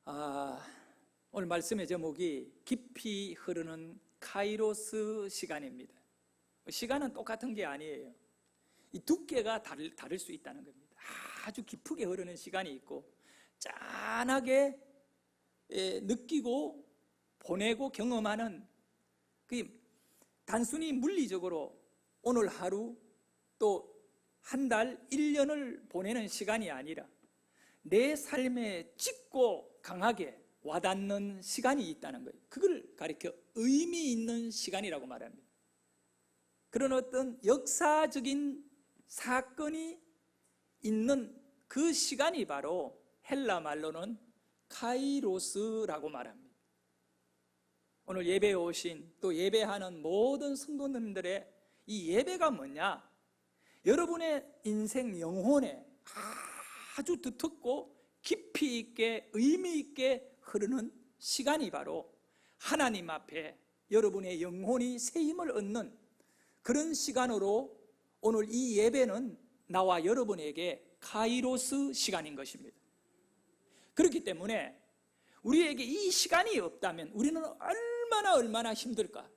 오늘 말씀의 제목이 깊이 흐르는 카이로스 시간입니다. 시간은 똑같은 게 아니에요. 이 두께가 다를 수 있다는 겁니다. 아주 깊게 흐르는 시간이 있고 짠하게 느끼고 보내고 경험하는 단순히 물리적으로 오늘 하루 또 한 달, 1년을 보내는 시간이 아니라 내 삶에 짙고 강하게 와닿는 시간이 있다는 거예요. 그걸 가리켜 의미 있는 시간이라고 말합니다. 그런 어떤 역사적인 사건이 있는 그 시간이 바로 헬라 말로는 카이로스라고 말합니다. 오늘 예배에 오신 또 예배하는 모든 성도님들의 이 예배가 뭐냐? 여러분의 인생 영혼에 아주 두텁고 깊이 있게 의미 있게 흐르는 시간이 바로 하나님 앞에 여러분의 영혼이 새 힘을 얻는 그런 시간으로 오늘 이 예배는 나와 여러분에게 카이로스 시간인 것입니다. 그렇기 때문에 우리에게 이 시간이 없다면 우리는 얼마나 힘들까?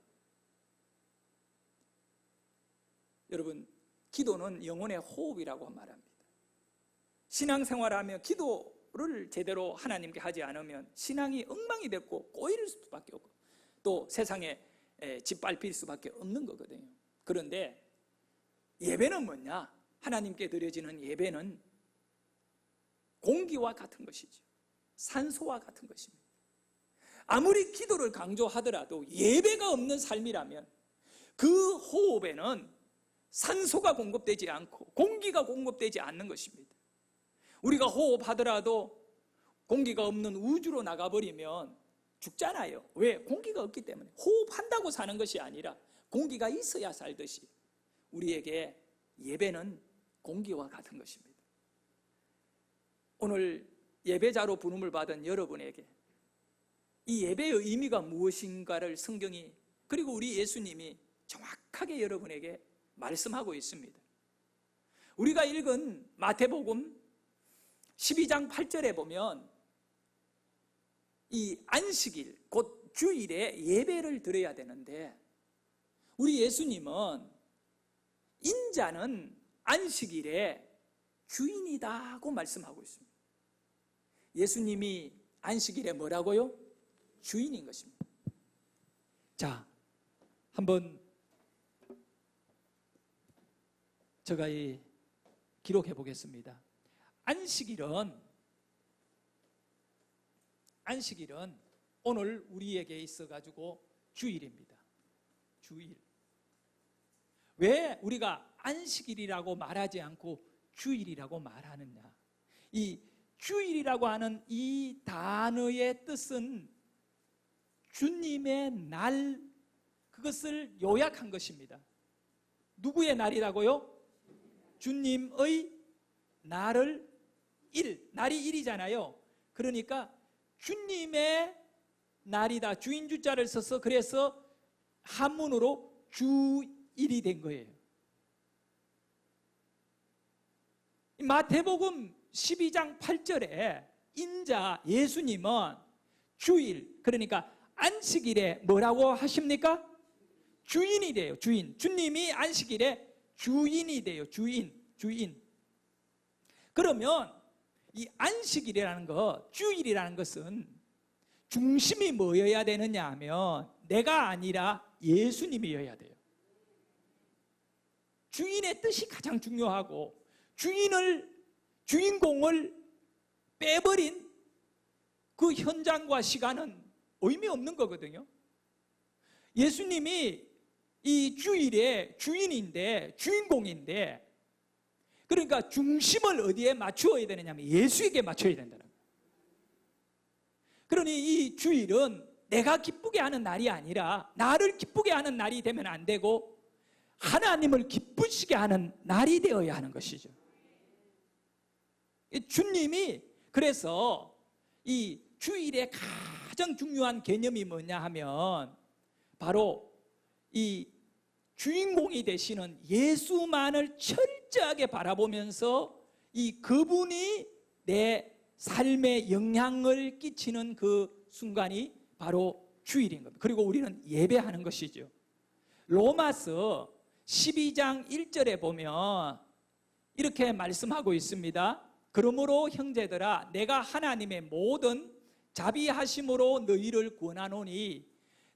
여러분, 기도는 영혼의 호흡이라고 말합니다. 신앙생활하며 기도를 제대로 하나님께 하지 않으면 신앙이 엉망이 됐고 꼬일 수밖에 없고 또 세상에 짓밟힐 수밖에 없는 거거든요. 그런데 예배는 뭐냐? 하나님께 드려지는 예배는 공기와 같은 것이죠. 산소와 같은 것입니다. 아무리 기도를 강조하더라도 예배가 없는 삶이라면 그 호흡에는 산소가 공급되지 않고 공기가 공급되지 않는 것입니다. 우리가 호흡하더라도 공기가 없는 우주로 나가버리면 죽잖아요. 왜? 공기가 없기 때문에. 호흡한다고 사는 것이 아니라 공기가 있어야 살듯이 우리에게 예배는 공기와 같은 것입니다. 오늘 예배자로 부름을 받은 여러분에게 이 예배의 의미가 무엇인가를 성경이 그리고 우리 예수님이 정확하게 여러분에게 말씀하고 있습니다. 우리가 읽은 마태복음 12장 8절에 보면 이 안식일 곧 주일에 예배를 드려야 되는데 우리 예수님은 인자는 안식일의 주인이다고 말씀하고 있습니다. 예수님이 안식일에 뭐라고요? 주인인 것입니다. 자, 한번 제가 기록해 보겠습니다. 안식일은 오늘 우리에게 있어가지고 주일입니다. 주일. 왜 우리가 안식일이라고 말하지 않고 주일이라고 말하느냐? 이 주일이라고 하는 이 단어의 뜻은 주님의 날, 그것을 요약한 것입니다. 누구의 날이라고요? 주님의 날을 날이 일이잖아요. 그러니까 주님의 날이다. 주인 주자를 써서 그래서 한문으로 주일이 된 거예요. 마태복음 12장 8절에 인자 예수님은 주일, 그러니까 안식일에 뭐라고 하십니까? 주인이 돼요. 주인. 주님이 안식일에 주인이 돼요. 주인. 그러면 이 안식일이라는 것, 주일이라는 것은 중심이 뭐여야 되느냐 하면 내가 아니라 예수님이어야 돼요. 주인의 뜻이 가장 중요하고 주인공을 빼버린 그 현장과 시간은 의미 없는 거거든요. 예수님이 이 주일의 주인인데 주인공인데 그러니까 중심을 어디에 맞추어야 되느냐 하면 예수에게 맞춰야 된다는 거예요. 그러니 이 주일은 내가 기쁘게 하는 날이 아니라 나를 기쁘게 하는 날이 되면 안 되고 하나님을 기쁘시게 하는 날이 되어야 하는 것이죠. 주님이 그래서 이 주일의 가장 중요한 개념이 뭐냐 하면 바로 이 주인공이 되시는 예수만을 철저하게 바라보면서 이 그분이 내 삶에 영향을 끼치는 그 순간이 바로 주일인 겁니다. 그리고 우리는 예배하는 것이죠. 로마서 12장 1절에 보면 이렇게 말씀하고 있습니다. 그러므로 형제들아 내가 하나님의 모든 자비하심으로 너희를 구원하노니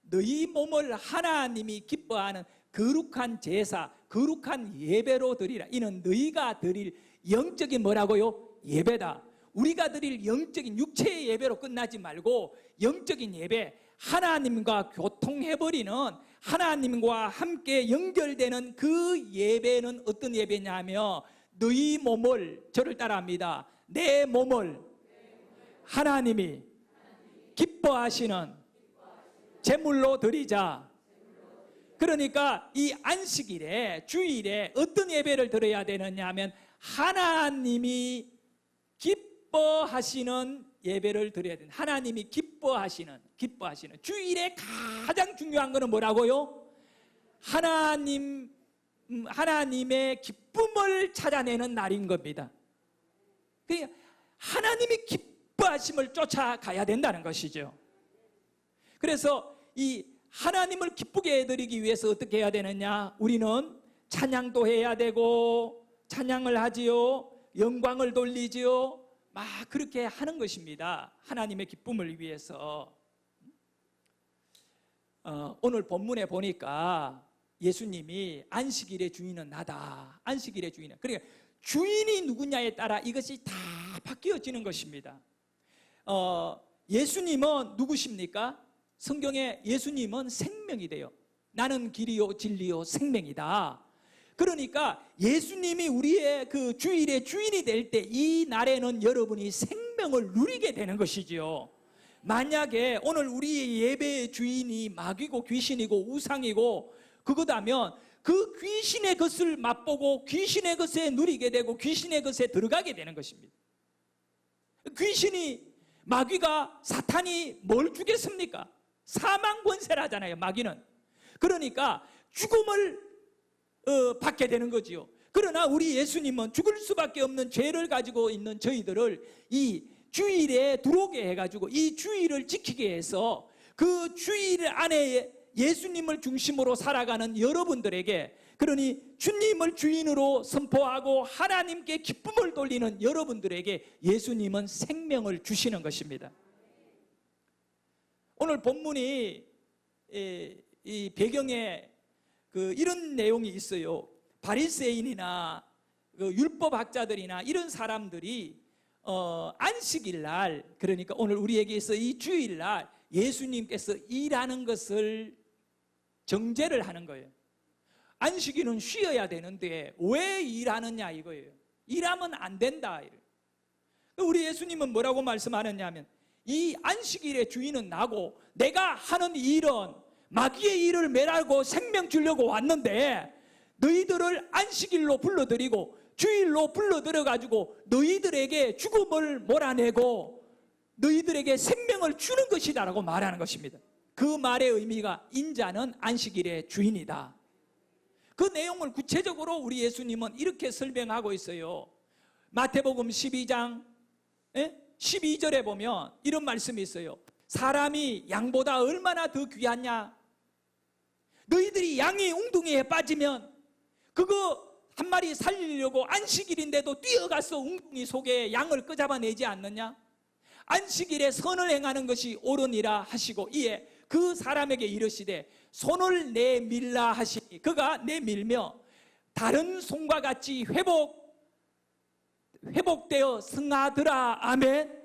너희 몸을 하나님이 기뻐하는 거룩한 제사, 거룩한 예배로 드리라. 이는 너희가 드릴 영적인 뭐라고요? 예배다. 우리가 드릴 영적인 육체의 예배로 끝나지 말고 영적인 예배, 하나님과 교통해버리는, 하나님과 함께 연결되는 그 예배는 어떤 예배냐면 너희 몸을, 저를 따라합니다. 내 몸을 하나님이 기뻐하시는 제물로 드리자. 그러니까 이 안식일에, 주일에 어떤 예배를 드려야 되느냐 하면 하나님이 기뻐하시는 예배를 드려야 된다. 하나님이 기뻐하시는 주일에 가장 중요한 것은 뭐라고요? 하나님의 기쁨을 찾아내는 날인 겁니다. 그러니까 하나님이 기뻐하심을 쫓아가야 된다는 것이죠. 그래서 이 하나님을 기쁘게 해드리기 위해서 어떻게 해야 되느냐? 우리는 찬양도 해야 되고 찬양을 하지요, 영광을 돌리지요, 막 그렇게 하는 것입니다. 하나님의 기쁨을 위해서. 오늘 본문에 보니까 예수님이 안식일의 주인은 나다. 안식일의 주인은. 그러니까 주인이 누구냐에 따라 이것이 다 바뀌어지는 것입니다. 예수님은 누구십니까? 성경에 예수님은 생명이 돼요. 나는 길이요 진리요 생명이다. 그러니까 예수님이 우리의 그 주일의 주인이 될 때 이 날에는 여러분이 생명을 누리게 되는 것이지요. 만약에 오늘 우리의 예배의 주인이 마귀고 귀신이고 우상이고 그거다면 그 귀신의 것을 맛보고 귀신의 것에 누리게 되고 귀신의 것에 들어가게 되는 것입니다. 귀신이, 마귀가, 사탄이 뭘 주겠습니까? 사망 권세라잖아요, 마귀는. 그러니까 죽음을 받게 되는 거지요. 그러나 우리 예수님은 죽을 수밖에 없는 죄를 가지고 있는 저희들을 이 주일에 들어오게 해가지고 이 주일을 지키게 해서 그 주일 안에 예수님을 중심으로 살아가는 여러분들에게, 그러니 주님을 주인으로 선포하고 하나님께 기쁨을 돌리는 여러분들에게 예수님은 생명을 주시는 것입니다. 오늘 본문이 이 배경에 이런 내용이 있어요. 바리새인이나 율법학자들이나 이런 사람들이 안식일 날, 그러니까 오늘 우리에게서 이 주일 날 예수님께서 일하는 것을 정죄를 하는 거예요. 안식일은 쉬어야 되는데 왜 일하느냐 이거예요. 일하면 안 된다. 우리 예수님은 뭐라고 말씀하느냐 하면 이 안식일의 주인은 나고 내가 하는 일은 마귀의 일을 매라고 생명 주려고 왔는데 너희들을 안식일로 불러들이고 주일로 불러들여가지고 너희들에게 죽음을 몰아내고 너희들에게 생명을 주는 것이다 라고 말하는 것입니다. 그 말의 의미가 인자는 안식일의 주인이다. 그 내용을 구체적으로 우리 예수님은 이렇게 설명하고 있어요. 마태복음 12장 12절에 보면 이런 말씀이 있어요. 사람이 양보다 얼마나 더 귀하냐? 너희들이 양이 웅둥이에 빠지면 그거 한 마리 살리려고 안식일인데도 뛰어가서 웅둥이 속에 양을 끄잡아내지 않느냐? 안식일에 선을 행하는 것이 옳으니라 하시고 이에 그 사람에게 이르시되 손을 내밀라 하시니 그가 내밀며 다른 손과 같이 회복되어 승하더라. 아멘.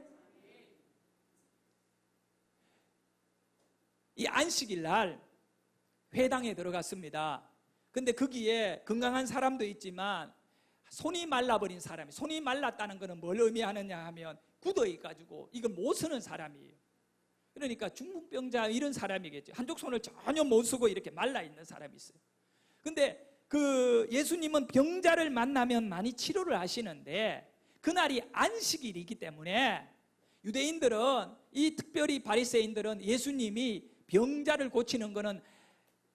이 안식일 날 회당에 들어갔습니다. 근데 거기에 건강한 사람도 있지만 손이 말라버린 사람이, 손이 말랐다는 것은 뭘 의미하느냐 하면 굳어있가지고 이걸 못 쓰는 사람이에요. 그러니까 중풍병자 이런 사람이겠죠. 한쪽 손을 전혀 못 쓰고 이렇게 말라있는 사람이 있어요. 근데 그 예수님은 병자를 만나면 많이 치료를 하시는데 그날이 안식일이기 때문에 유대인들은, 이 특별히 바리새인들은 예수님이 병자를 고치는 것은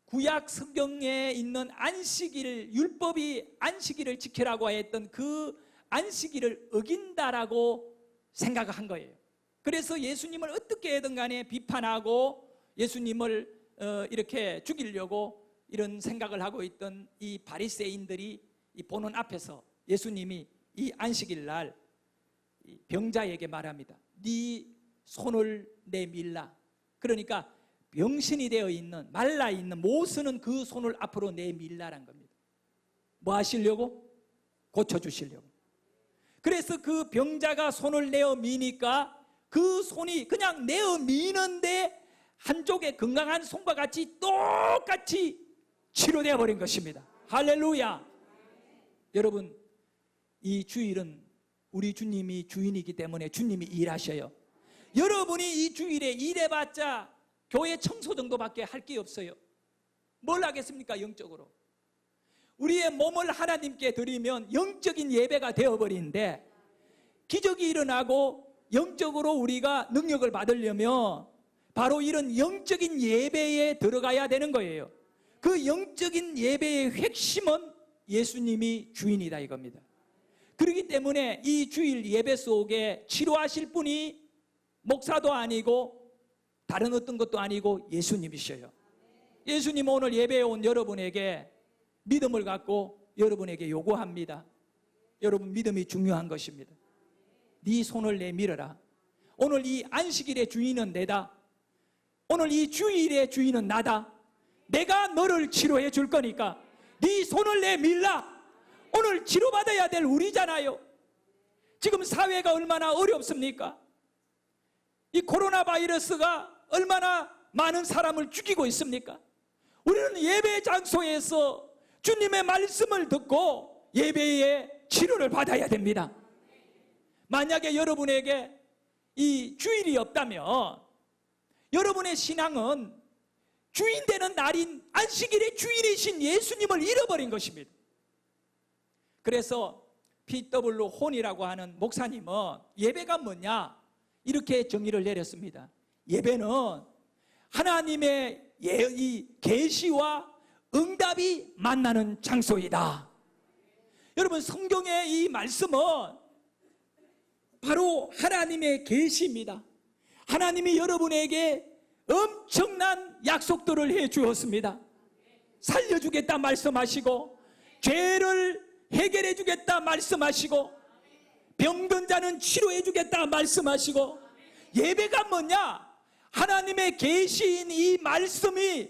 구약 성경에 있는 안식일, 율법이 안식일을 지키라고 했던 그 안식일을 어긴다라고 생각을 한 거예요. 그래서 예수님을 어떻게든 간에 비판하고 예수님을 이렇게 죽이려고 이런 생각을 하고 있던 이 바리새인들이 이 보는 앞에서 예수님이 이 안식일 날 병자에게 말합니다. 네 손을 내밀라. 그러니까 병신이 되어 있는, 말라 있는, 못 쓰는 그 손을 앞으로 내밀라란 겁니다. 뭐 하시려고? 고쳐주시려고. 그래서 그 병자가 손을 내어 미니까 그 손이 그냥 내어 미는데 한쪽에 건강한 손과 같이 똑같이 치료되어 버린 것입니다. 할렐루야. 여러분, 이 주일은 우리 주님이 주인이기 때문에 주님이 일하셔요. 여러분이 이 주일에 일해봤자 교회 청소 정도밖에 할 게 없어요. 뭘 하겠습니까? 영적으로 우리의 몸을 하나님께 드리면 영적인 예배가 되어버리는데, 기적이 일어나고 영적으로 우리가 능력을 받으려면 바로 이런 영적인 예배에 들어가야 되는 거예요. 그 영적인 예배의 핵심은 예수님이 주인이다 이겁니다. 그렇기 때문에 이 주일 예배 속에 치료하실 분이 목사도 아니고 다른 어떤 것도 아니고 예수님이셔요. 예수님 오늘 예배에 온 여러분에게 믿음을 갖고 여러분에게 요구합니다. 여러분, 믿음이 중요한 것입니다. 네 손을 내밀어라. 오늘 이 안식일의 주인은 내다. 오늘 이 주일의 주인은 나다. 내가 너를 치료해 줄 거니까 네 손을 내밀라. 오늘 치료받아야 될 우리잖아요. 지금 사회가 얼마나 어렵습니까? 이 코로나 바이러스가 얼마나 많은 사람을 죽이고 있습니까? 우리는 예배 장소에서 주님의 말씀을 듣고 예배의 치료를 받아야 됩니다. 만약에 여러분에게 이 주일이 없다면 여러분의 신앙은 주인 되는 날인 안식일의 주인이신 예수님을 잃어버린 것입니다. 그래서 P.W. 혼이라고 하는 목사님은 예배가 뭐냐 이렇게 정의를 내렸습니다. 예배는 하나님의 계시와 응답이 만나는 장소이다. 여러분, 성경의 이 말씀은 바로 하나님의 계시입니다. 하나님이 여러분에게 엄청난 약속들을 해 주었습니다. 살려주겠다 말씀하시고, 죄를 해결해 주겠다 말씀하시고, 병든 자는 치료해 주겠다 말씀하시고, 예배가 뭐냐? 하나님의 계시인 이 말씀이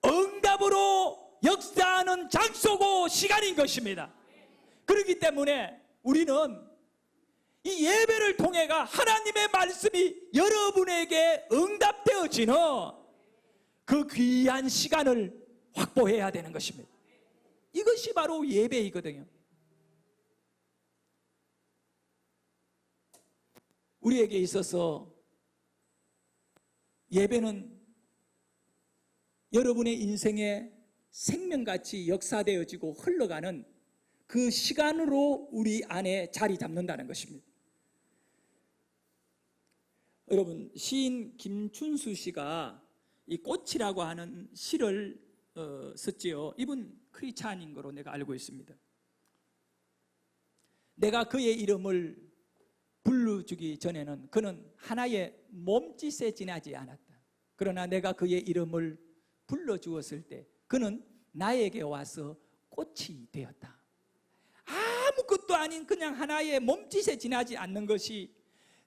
응답으로 역사하는 장소고 시간인 것입니다. 그렇기 때문에 우리는 이 예배를 통해가 하나님의 말씀이 여러분에게 응답되어지는 그 귀한 시간을 확보해야 되는 것입니다. 이것이 바로 예배이거든요. 우리에게 있어서 예배는 여러분의 인생에 생명같이 역사되어지고 흘러가는 그 시간으로 우리 안에 자리 잡는다는 것입니다. 여러분, 시인 김춘수 씨가 이 꽃이라고 하는 시를 썼지요. 이분 크리스찬인 거로 내가 알고 있습니다. 내가 그의 이름을 불러주기 전에는 그는 하나의 몸짓에 지나지 않았다. 그러나 내가 그의 이름을 불러주었을 때 그는 나에게 와서 꽃이 되었다. 아무것도 아닌 그냥 하나의 몸짓에 지나지 않는 것이,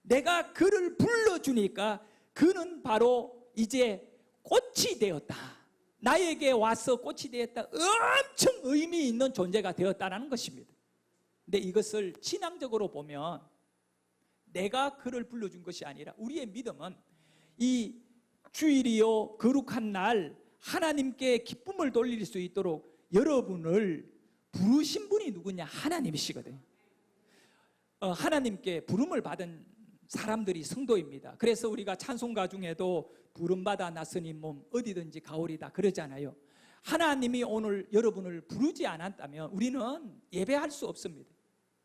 내가 그를 불러주니까 그는 바로 이제 꽃이 되었다. 나에게 와서 꽃이 되었다. 엄청 의미 있는 존재가 되었다는 것입니다. 근데 이것을 신앙적으로 보면 내가 그를 불러준 것이 아니라, 우리의 믿음은 이 주일이요 거룩한 날 하나님께 기쁨을 돌릴 수 있도록 여러분을 부르신 분이 누구냐? 하나님이시거든요. 하나님께 부름을 받은 사람들이 성도입니다. 그래서 우리가 찬송가 중에도 부름받아 나서니 몸 어디든지 가오리다 그러잖아요. 하나님이 오늘 여러분을 부르지 않았다면 우리는 예배할 수 없습니다.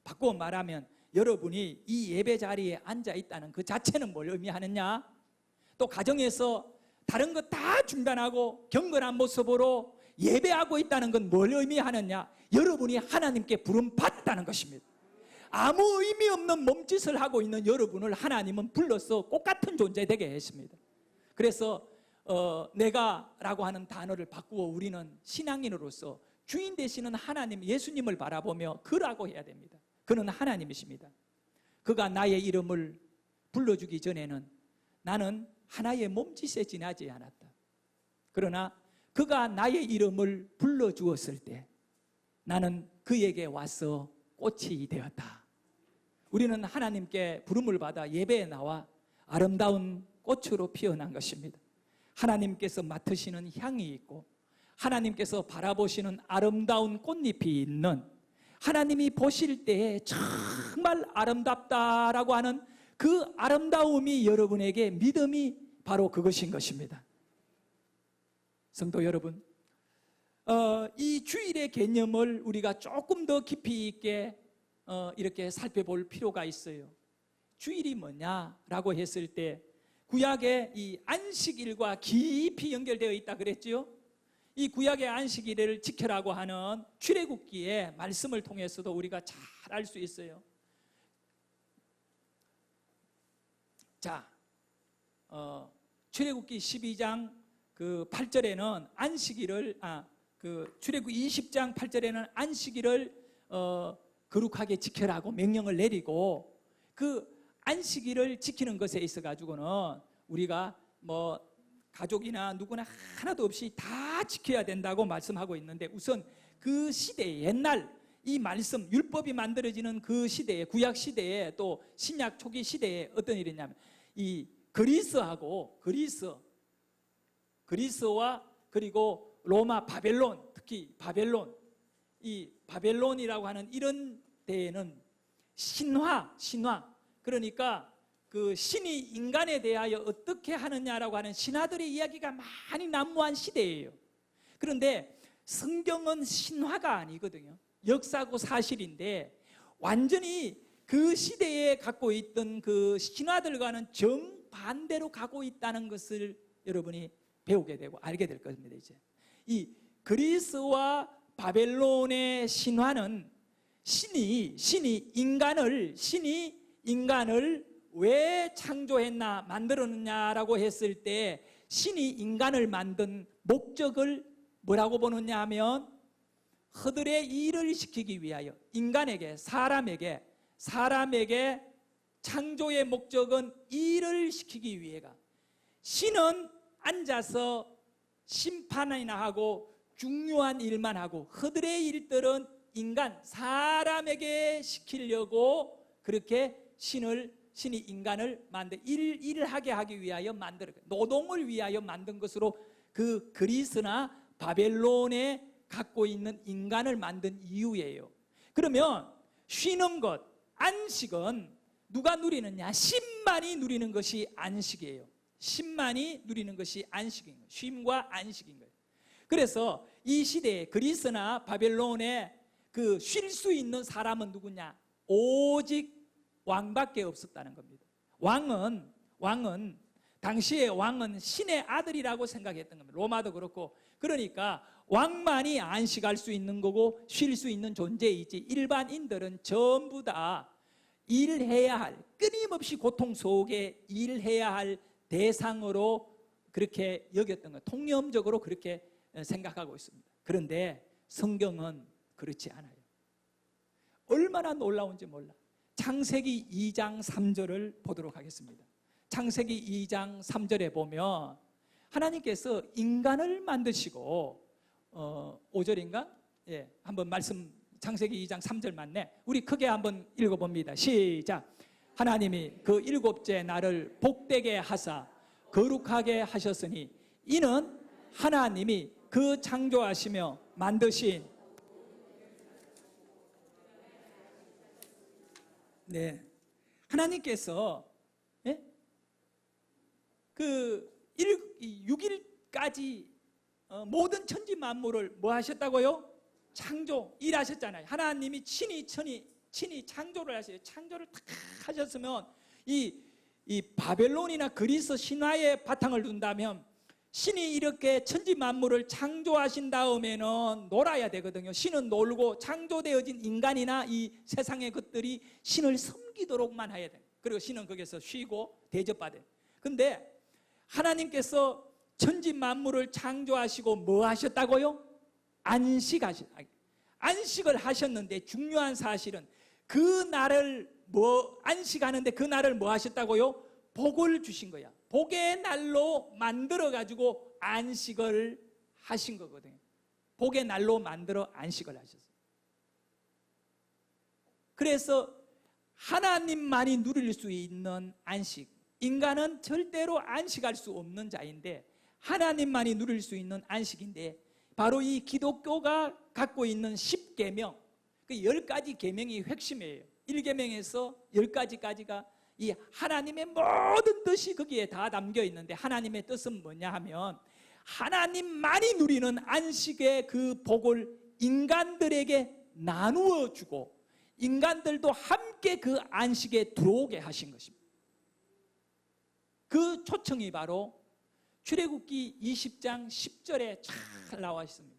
바꿔 말하면 여러분이 이 예배 자리에 앉아 있다는 그 자체는 뭘 의미하느냐? 또 가정에서 다른 거 다 중단하고 경건한 모습으로 예배하고 있다는 건 뭘 의미하느냐? 여러분이 하나님께 부름 받았다는 것입니다. 아무 의미 없는 몸짓을 하고 있는 여러분을 하나님은 불러서 꽃 같은 존재 되게 했습니다. 그래서 내가라고 하는 단어를 바꾸어 우리는 신앙인으로서 주인 되시는 하나님 예수님을 바라보며 그라고 해야 됩니다. 그는 하나님이십니다. 그가 나의 이름을 불러주기 전에는 나는 하나의 몸짓에 지나지 않았다. 그러나 그가 나의 이름을 불러주었을 때 나는 그에게 와서 꽃이 되었다. 우리는 하나님께 부름을 받아 예배에 나와 아름다운 꽃으로 피어난 것입니다. 하나님께서 맡으시는 향이 있고 하나님께서 바라보시는 아름다운 꽃잎이 있는, 하나님이 보실 때에 정말 아름답다라고 하는 그 아름다움이 여러분에게 믿음이 바로 그것인 것입니다. 성도 여러분, 이 주일의 개념을 우리가 조금 더 깊이 있게 이렇게 살펴볼 필요가 있어요. 주일이 뭐냐라고 했을 때 구약의 이 안식일과 깊이 연결되어 있다 그랬죠. 이 구약의 안식일을 지켜라고 하는 출애굽기의 말씀을 통해서도 우리가 잘 알 수 있어요. 자, 출애굽기 12장 그 8절에는 안식일을 출애굽기 20장 8절에는 안식일을 거룩하게 지켜라고 명령을 내리고, 그 안식일을 지키는 것에 있어 가지고는 우리가 뭐 가족이나 누구나 하나도 없이 다 지켜야 된다고 말씀하고 있는데, 우선 그 시대에 옛날 이 말씀 율법이 만들어지는 그 시대에, 구약 시대에 또 신약 초기 시대에 어떤 일이 있냐면 이 그리스와 그리고 로마, 바벨론, 특히 바벨론, 이 바벨론이라고 하는 이런 데에는 신화, 그러니까 그 신이 인간에 대하여 어떻게 하느냐라고 하는 신화들의 이야기가 많이 난무한 시대예요. 그런데 성경은 신화가 아니거든요. 역사고 사실인데 완전히 그 시대에 갖고 있던 그 신화들과는 정반대로 가고 있다는 것을 여러분이 배우게 되고 알게 될 겁니다. 이제 이 그리스와 바벨론의 신화는 신이 인간을 왜 창조했나, 만들었느냐라고 했을 때 신이 인간을 만든 목적을 뭐라고 보느냐 하면 허들의 일을 시키기 위하여, 인간에게, 사람에게 창조의 목적은 일을 시키기 위해가, 신은 앉아서 심판이나 하고 중요한 일만 하고 허들의 일들은 사람에게 시키려고 그렇게 신이 인간을 일을 하게 하기 위하여 노동을 위하여 만든 것으로 그 그리스나 바벨론에 갖고 있는 인간을 만든 이유예요. 그러면 쉬는 것, 안식은 누가 누리느냐? 신만이 누리는 것이 안식이에요. 신만이 누리는 것이 안식인 거예요. 쉼과 안식인 거예요. 그래서 이 시대에 그리스나 바벨론에 그 쉴 수 있는 사람은 누구냐? 오직 왕밖에 없었다는 겁니다. 당시에 왕은 신의 아들이라고 생각했던 겁니다. 로마도 그렇고. 그러니까 왕만이 안식할 수 있는 거고 쉴 수 있는 존재이지, 일반인들은 전부 다 일해야 할, 끊임없이 고통 속에 일해야 할 대상으로 그렇게 여겼던 거예요. 통념적으로 그렇게 생각하고 있습니다. 그런데 성경은 그렇지 않아요. 얼마나 놀라운지 몰라. 창세기 2장 3절을 보도록 하겠습니다. 창세기 2장 3절에 보면 하나님께서 인간을 만드시고 5절인가? 예, 한번 말씀, 창세기 2장 3절 맞네. 우리 크게 한번 읽어봅니다. 시작. 하나님이 그 일곱째 날을 복되게 하사 거룩하게 하셨으니 이는 하나님이 그 창조하시며 만드신, 네, 하나님께서 그 6일까지 모든 천지 만물을 뭐 하셨다고요? 창조, 일하셨잖아요. 하나님이 친히 창조를 하세요. 창조를 탁 하셨으면 이 바벨론이나 그리스 신화의 바탕을 둔다면 신이 이렇게 천지 만물을 창조하신 다음에는 놀아야 되거든요. 신은 놀고 창조되어진 인간이나 이 세상의 것들이 신을 섬기도록만 해야 돼요. 그리고 신은 거기서 쉬고 대접받아요. 근데 하나님께서 천지 만물을 창조하시고 뭐 하셨다고요? 안식을 하셨는데 중요한 사실은 그 날을 안식하는데 그 날을 뭐 하셨다고요? 복을 주신 거야. 복의 날로 만들어 가지고 안식을 하신 거거든요. 복의 날로 만들어 안식을 하셨어요. 그래서 하나님만이 누릴 수 있는 안식, 인간은 절대로 안식할 수 없는 자인데 하나님만이 누릴 수 있는 안식인데, 바로 이 기독교가 갖고 있는 10계명, 그 10가지 계명이 핵심이에요. 1계명에서 10가지까지가 이 하나님의 모든 뜻이 거기에 다 담겨 있는데, 하나님의 뜻은 뭐냐 하면 하나님만이 누리는 안식의 그 복을 인간들에게 나누어 주고 인간들도 함께 그 안식에 들어오게 하신 것입니다. 그 초청이 바로 출애굽기 20장 10절에 잘 나와 있습니다.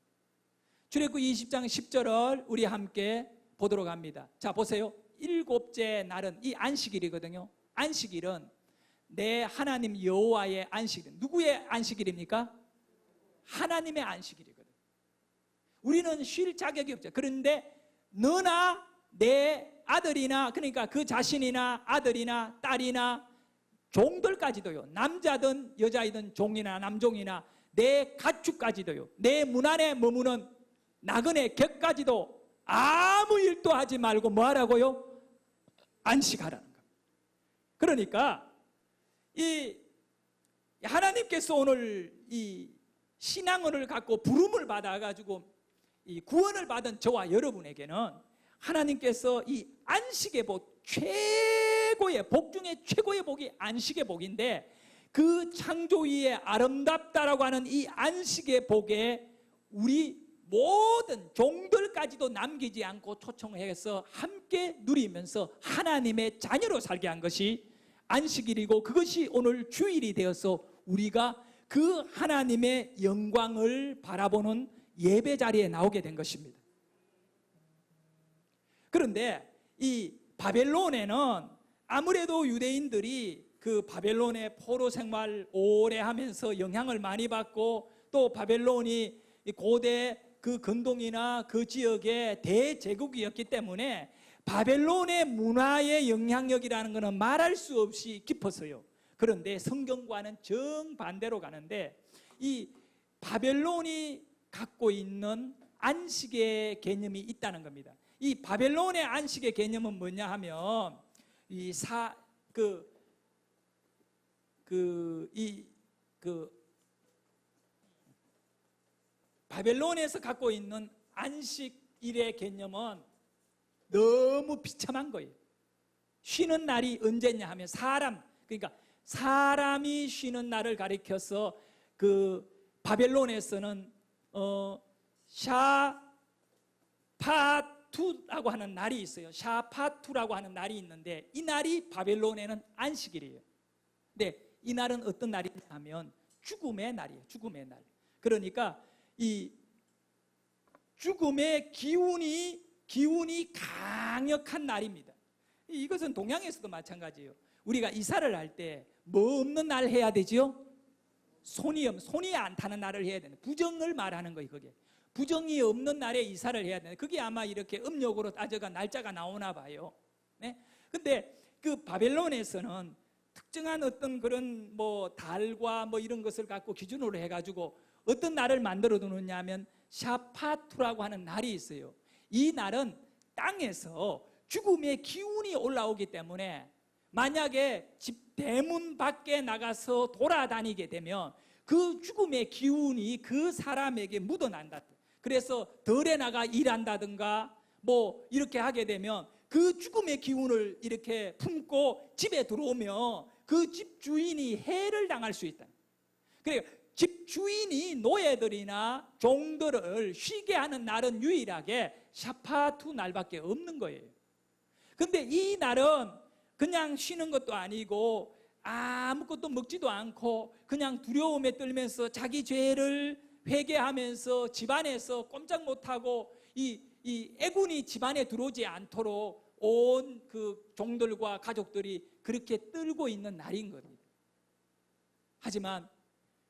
출애굽기 20장 10절을 우리 함께 보도록 합니다. 자, 보세요. 7째 날은 이 안식일이거든요. 안식일은 내 하나님 여호와의 안식일. 누구의 안식일입니까? 하나님의 안식일이거든요. 우리는 쉴 자격이 없죠. 그런데 너나 내 아들이나, 그러니까 그 자신이나 아들이나 딸이나 종들까지도요, 남자든 여자이든 종이나 남종이나 내 가축까지도요, 내 문 안에 머무는 나그네 객까지도 아무 일도 하지 말고 뭐 하라고요? 안식하라는 겁니다. 그러니까 이 하나님께서 오늘 이 신앙을 갖고 부름을 받아가지고 이 구원을 받은 저와 여러분에게는 하나님께서 이 안식의 복, 최고의 복 중에 최고의 복이 안식의 복인데, 그 창조위의 아름답다라고 하는 이 안식의 복에 우리 모든 종들까지도 남기지 않고 초청해서 함께 누리면서 하나님의 자녀로 살게 한 것이 안식일이고, 그것이 오늘 주일이 되어서 우리가 그 하나님의 영광을 바라보는 예배 자리에 나오게 된 것입니다. 그런데 이 바벨론에는 아무래도 유대인들이 그 바벨론의 포로 생활 오래 하면서 영향을 많이 받고, 또 바벨론이 고대 그 근동이나 그 지역의 대제국이었기 때문에 바벨론의 문화의 영향력이라는 것은 말할 수 없이 깊었어요. 그런데 성경과는 정반대로 가는데, 이 바벨론이 갖고 있는 안식의 개념이 있다는 겁니다. 이 바벨론의 안식의 개념은 뭐냐 하면 바벨론에서 갖고 있는 안식일의 개념은 너무 비참한 거예요. 쉬는 날이 언제냐 하면 그러니까 사람이 쉬는 날을 가리켜서 그 바벨론에서는 샤파투라고 하는 날이 있어요. 샤파투라고 하는 날이 있는데, 이 날이 바벨론에는 안식일이에요. 근데 이 날은 어떤 날이냐면 죽음의 날이에요. 죽음의 날. 그러니까 이 죽음의 기운이 강력한 날입니다. 이것은 동양에서도 마찬가지예요. 우리가 이사를 할 때 뭐 없는 날 해야 되지요? 손이 안 타는 날을 해야 되는, 부정을 말하는 거예요. 그게 부정이 없는 날에 이사를 해야 되는, 그게 아마 이렇게 음력으로 따져가 날짜가 나오나 봐요. 네? 근데 그 바벨론에서는 특정한 어떤 그런 뭐 달과 뭐 이런 것을 갖고 기준으로 해가지고 어떤 날을 만들어 두느냐 하면 샤파투라고 하는 날이 있어요. 이 날은 땅에서 죽음의 기운이 올라오기 때문에 만약에 집 대문 밖에 나가서 돌아다니게 되면 그 죽음의 기운이 그 사람에게 묻어난다. 그래서 덜에 나가 일한다든가 뭐 이렇게 하게 되면 그 죽음의 기운을 이렇게 품고 집에 들어오면 그 집 주인이 해를 당할 수 있다. 그러니까 집 주인이 노예들이나 종들을 쉬게 하는 날은 유일하게 샤파투 날밖에 없는 거예요. 근데 이 날은 그냥 쉬는 것도 아니고 아무것도 먹지도 않고 그냥 두려움에 떨면서 자기 죄를 회개하면서 집안에서 꼼짝 못하고 이 애군이 집안에 들어오지 않도록 온 그 종들과 가족들이 그렇게 떨고 있는 날인 겁니다. 하지만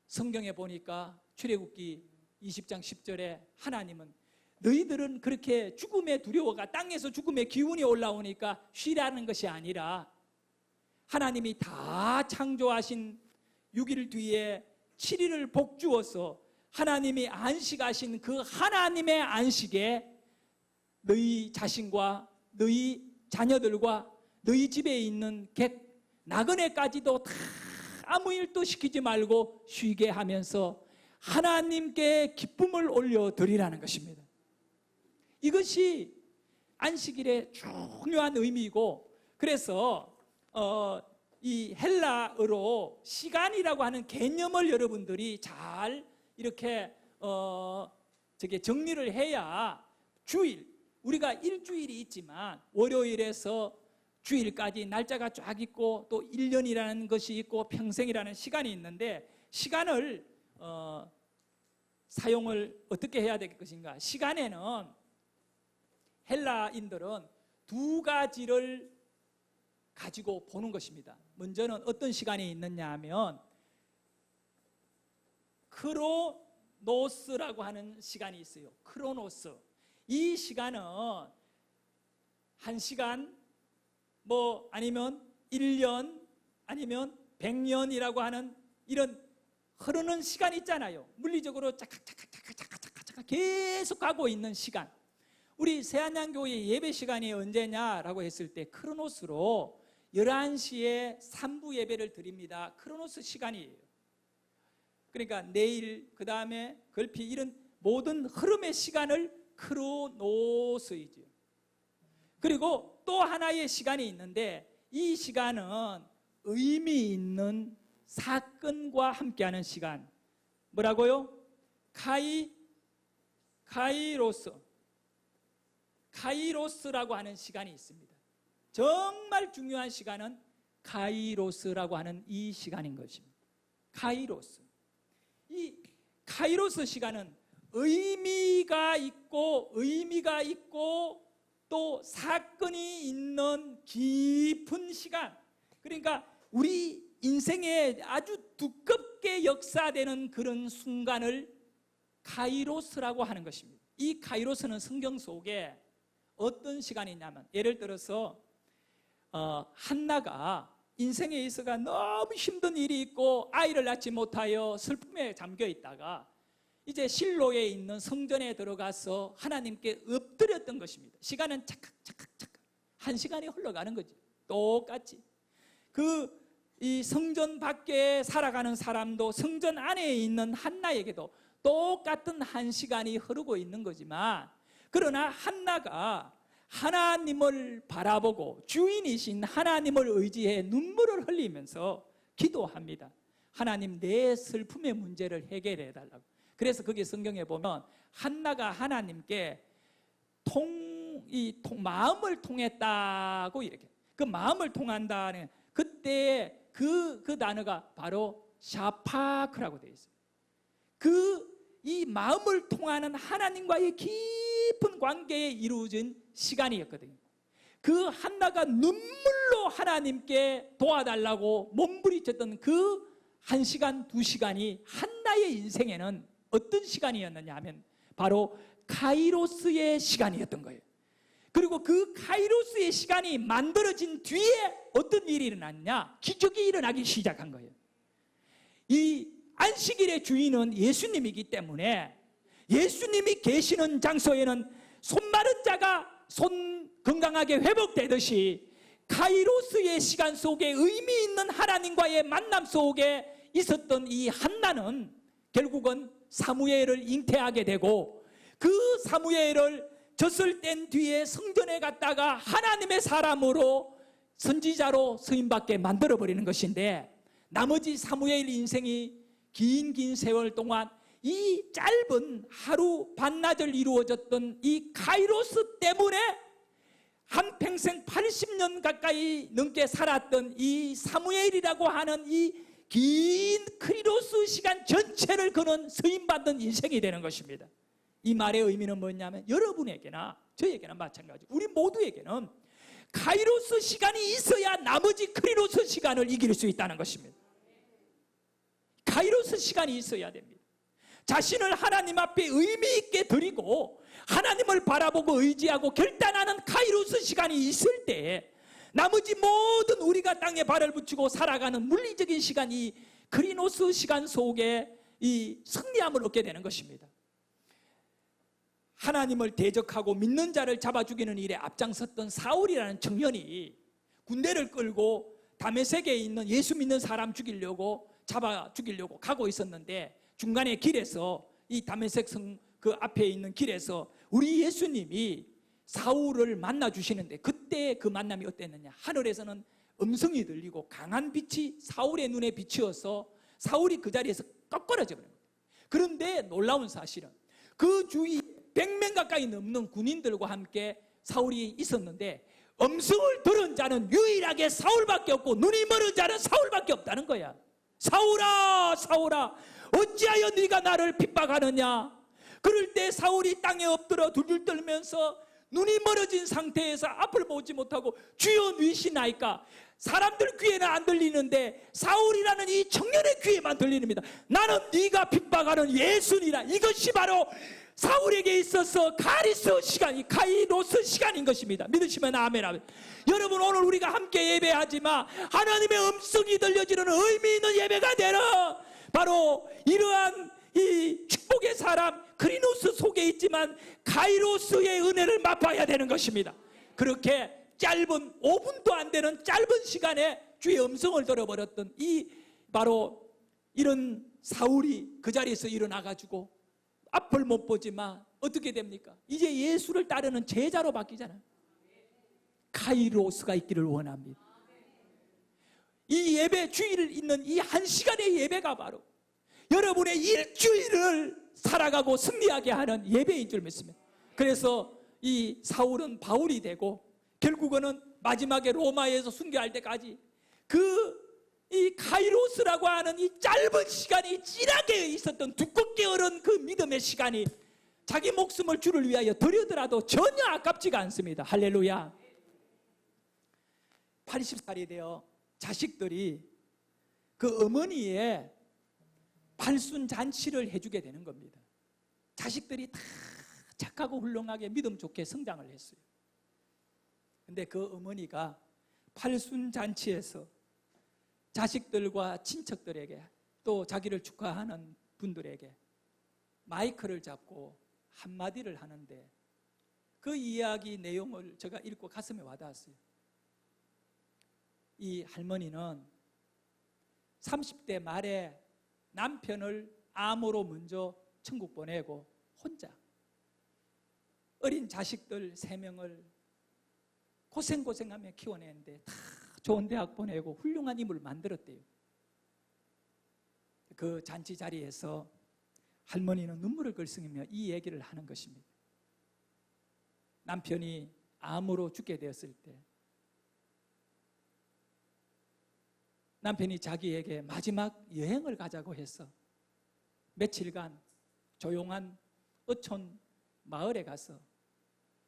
성경에 보니까 출애굽기 20장 10절에 하나님은 너희들은 그렇게 죽음의 두려워가 땅에서 죽음의 기운이 올라오니까 쉬라는 것이 아니라 하나님이 다 창조하신 6일 뒤에 7일을 복주어서 하나님이 안식하신 그 하나님의 안식에 너희 자신과 너희 자녀들과 너희 집에 있는 객 나그네까지도 다 아무 일도 시키지 말고 쉬게 하면서 하나님께 기쁨을 올려드리라는 것입니다. 이것이 안식일의 중요한 의미이고, 그래서 이 헬라어로 시간이라고 하는 개념을 여러분들이 잘 이렇게 정리를 해야 주일, 우리가 일주일이 있지만 월요일에서 주일까지 날짜가 쫙 있고 또 1년이라는 것이 있고 평생이라는 시간이 있는데, 시간을 사용을 어떻게 해야 될 것인가? 시간에는 헬라인들은 두 가지를 가지고 보는 것입니다. 먼저는 어떤 시간이 있느냐 하면 크로노스라고 하는 시간이 있어요. 크로노스. 이 시간은 1시간 아니면 1년 아니면 100년이라고 하는 이런 흐르는 시간이 있잖아요. 물리적으로 차칵차칵차칵차칵 계속 가고 있는 시간. 우리 새안양교회 예배 시간이 언제냐라고 했을 때 크로노스로 11시에 3부 예배를 드립니다. 크로노스 시간이에요. 그러니까 내일, 그 다음에 걸피, 이런 모든 흐름의 시간을 크로노스이죠. 그리고 또 하나의 시간이 있는데, 이 시간은 의미 있는 사건과 함께하는 시간. 뭐라고요? 카이로스라고 하는 시간이 있습니다. 정말 중요한 시간은 카이로스라고 하는 이 시간인 것입니다. 카이로스. 이 카이로스 시간은 의미가 있고 또 사건이 있는 깊은 시간. 그러니까 우리 인생에 아주 두껍게 역사되는 그런 순간을 카이로스라고 하는 것입니다. 이 카이로스는 성경 속에 어떤 시간이냐면, 예를 들어서 한나가 인생에 있어가 너무 힘든 일이 있고 아이를 낳지 못하여 슬픔에 잠겨 있다가 이제 실로에 있는 성전에 들어가서 하나님께 엎드렸던 것입니다. 시간은 착각 1시간이 흘러가는 거죠. 똑같이 이 성전 밖에 살아가는 사람도 성전 안에 있는 한나에게도 똑같은 1시간이 흐르고 있는 거지만, 그러나 한나가 하나님을 바라보고 주인이신 하나님을 의지해 눈물을 흘리면서 기도합니다. 하나님, 내 슬픔의 문제를 해결해 달라고. 그래서 거기 성경에 보면 한나가 하나님께 마음을 통했다고, 이렇게 그 마음을 통한다는, 그때 그 단어가 바로 샤파크라고 되어 있어요. 이 마음을 통하는 하나님과의 깊은 관계에 이루어진 시간이었거든요. 그 한나가 눈물로 하나님께 도와달라고 몸부림쳤던 그 1시간, 2시간이 한나의 인생에는 어떤 시간이었느냐 하면 바로 카이로스의 시간이었던 거예요. 그리고 그 카이로스의 시간이 만들어진 뒤에 어떤 일이 일어났냐? 기적이 일어나기 시작한 거예요. 이 안식일의 주인은 예수님이기 때문에 예수님이 계시는 장소에는 손 마른 자가 손 건강하게 회복되듯이 카이로스의 시간 속에 의미 있는 하나님과의 만남 속에 있었던 이 한나는 결국은 사무엘을 잉태하게 되고, 그 사무엘을 젖을 뗀 뒤에 성전에 갔다가 하나님의 사람으로 선지자로 쓰임받게 만들어버리는 것인데, 나머지 사무엘 인생이 긴 세월 동안 이 짧은 하루 반나절 이루어졌던 이 카이로스 때문에 한평생 80년 가까이 넘게 살았던 이 사무엘이라고 하는 이 긴 크리로스 시간 전체를 그는 서임받는 인생이 되는 것입니다. 이 말의 의미는 뭐냐면 여러분에게나 저에게나 마찬가지, 우리 모두에게는 카이로스 시간이 있어야 나머지 크리로스 시간을 이길 수 있다는 것입니다. 카이로스 시간이 있어야 됩니다. 자신을 하나님 앞에 의미 있게 드리고 하나님을 바라보고 의지하고 결단하는 카이로스 시간이 있을 때 나머지 모든 우리가 땅에 발을 붙이고 살아가는 물리적인 시간이 크리노스 시간 속에 이 승리함을 얻게 되는 것입니다. 하나님을 대적하고 믿는 자를 잡아 죽이는 일에 앞장섰던 사울이라는 청년이 군대를 끌고 다메섹에 있는 예수 믿는 사람 죽이려고 잡아 죽이려고 가고 있었는데 중간에 길에서 이 다메섹 성 그 앞에 있는 길에서 우리 예수님이 사울을 만나 주시는데 그때 그 만남이 어땠느냐? 하늘에서는 음성이 들리고 강한 빛이 사울의 눈에 비치어서 사울이 그 자리에서 꺾어져 버립니다. 그런데 놀라운 사실은 그 주위 100명 가까이 넘는 군인들과 함께 사울이 있었는데 음성을 들은 자는 유일하게 사울밖에 없고 눈이 멀은 자는 사울밖에 없다는 거야. 사울아, 사울아, 어찌하여 네가 나를 핍박하느냐? 그럴 때 사울이 땅에 엎드려 둘둘 떨면서 눈이 멀어진 상태에서 앞을 보지 못하고 주여 누이시나이까? 사람들 귀에는 안 들리는데 사울이라는 이 청년의 귀에만 들립니다. 나는 네가 핍박하는 예수니라. 이것이 바로 사울에게 있어서 카이로스 시간인 것입니다. 믿으시면 아멘, 아멘. 여러분, 오늘 우리가 함께 예배하지만 하나님의 음성이 들려지는 의미 있는 예배가 되라. 바로 이러한 이 축복의 사람 크리노스 속에 있지만 카이로스의 은혜를 맛봐야 되는 것입니다. 그렇게 짧은 5분도 안 되는 짧은 시간에 주의 음성을 들어버렸던 이 바로 이런 사울이 그 자리에서 일어나가지고 앞을 못 보지만 어떻게 됩니까? 이제 예수를 따르는 제자로 바뀌잖아요. 카이로스가 있기를 원합니다. 이 예배 주일 있는 이 한 시간의 예배가 바로 여러분의 일주일을 살아가고 승리하게 하는 예배인 줄 믿습니다. 그래서 이 사울은 바울이 되고 결국은 마지막에 로마에서 순교할 때까지 이 카이로스라고 하는 이 짧은 시간이 진하게 있었던 두껍게 얼은 그 믿음의 시간이 자기 목숨을 주를 위하여 드리더라도 전혀 아깝지가 않습니다. 할렐루야. 80살이 되어 자식들이 그 어머니의 발순잔치를 해주게 되는 겁니다. 자식들이 다 착하고 훌륭하게 믿음 좋게 성장을 했어요. 근데 그 어머니가 팔순잔치에서 자식들과 친척들에게 또 자기를 축하하는 분들에게 마이크를 잡고 한마디를 하는데 그 이야기 내용을 제가 읽고 가슴에 와닿았어요. 이 할머니는 30대 말에 남편을 암으로 먼저 천국 보내고 혼자 어린 자식들 3명을 고생하며 키워내는데 다 좋은 대학 보내고 훌륭한 인물을 만들었대요. 그 잔치 자리에서 할머니는 눈물을 글썽이며 이 얘기를 하는 것입니다. 남편이 암으로 죽게 되었을 때 남편이 자기에게 마지막 여행을 가자고 해서 며칠간 조용한 어촌 마을에 가서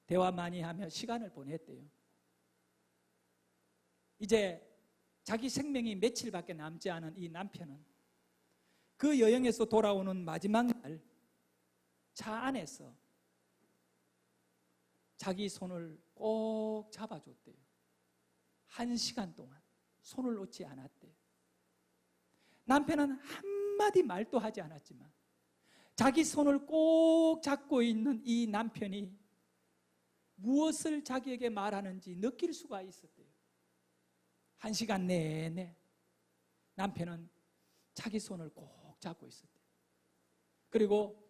대화 많이 하며 시간을 보냈대요. 이제 자기 생명이 며칠밖에 남지 않은 이 남편은 그 여행에서 돌아오는 마지막 날 차 안에서 자기 손을 꼭 잡아줬대요. 1시간 동안 손을 놓지 않았대요. 남편은 한마디 말도 하지 않았지만 자기 손을 꼭 잡고 있는 이 남편이 무엇을 자기에게 말하는지 느낄 수가 있었대요. 1시간 내내 남편은 자기 손을 꼭 잡고 있었대요. 그리고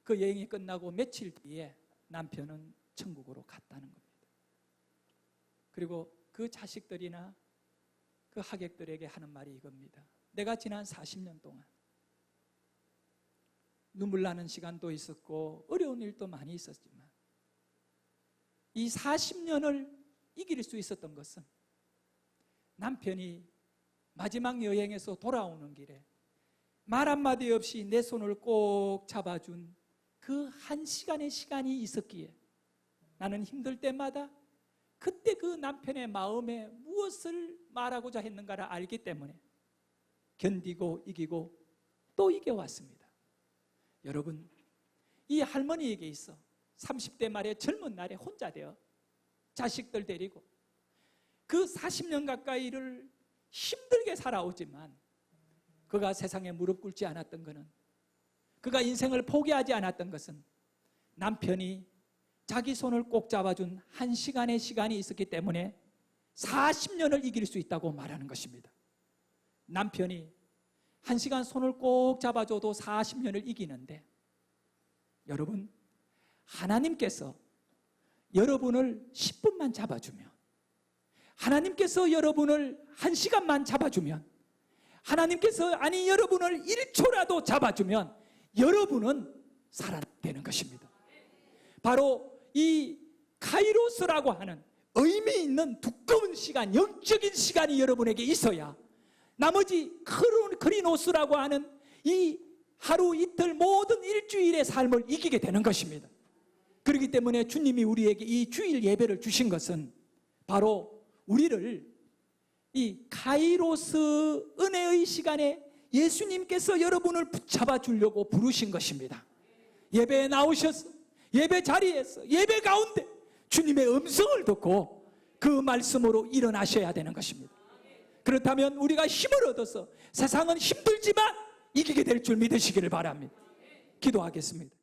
그 여행이 끝나고 며칠 뒤에 남편은 천국으로 갔다는 겁니다. 그리고 그 자식들이나 그 하객들에게 하는 말이 이겁니다. 내가 지난 40년 동안 눈물 나는 시간도 있었고 어려운 일도 많이 있었지만 이 40년을 이길 수 있었던 것은 남편이 마지막 여행에서 돌아오는 길에 말 한마디 없이 내 손을 꼭 잡아준 그 1시간의 시간이 있었기에 나는 힘들 때마다 그때 그 남편의 마음에 무엇을 말하고자 했는가를 알기 때문에 견디고 이기고 또 이겨왔습니다. 여러분, 이 할머니에게 있어 30대 말에 젊은 날에 혼자 되어 자식들 데리고 그 40년 가까이를 힘들게 살아오지만 그가 세상에 무릎 꿇지 않았던 것은, 그가 인생을 포기하지 않았던 것은 남편이 자기 손을 꼭 잡아준 1시간의 시간이 있었기 때문에 40년을 이길 수 있다고 말하는 것입니다. 남편이 1시간 손을 꼭 잡아줘도 40년을 이기는데, 여러분, 하나님께서 여러분을 10분만 잡아주면, 하나님께서 여러분을 1시간만 잡아주면, 하나님께서 여러분을 1초라도 잡아주면 여러분은 살아나는 것입니다. 바로 이 카이로스라고 하는 의미 있는 두꺼운 시간, 영적인 시간이 여러분에게 있어야 나머지 크리노스라고 하는 이 하루 이틀 모든 일주일의 삶을 이기게 되는 것입니다. 그렇기 때문에 주님이 우리에게 이 주일 예배를 주신 것은 바로 우리를 이 카이로스 은혜의 시간에 예수님께서 여러분을 붙잡아 주려고 부르신 것입니다. 예배에 나오셔서, 예배 자리에서, 예배 가운데 주님의 음성을 듣고 그 말씀으로 일어나셔야 되는 것입니다. 그렇다면 우리가 힘을 얻어서 세상은 힘들지만 이기게 될 줄 믿으시기를 바랍니다. 기도하겠습니다.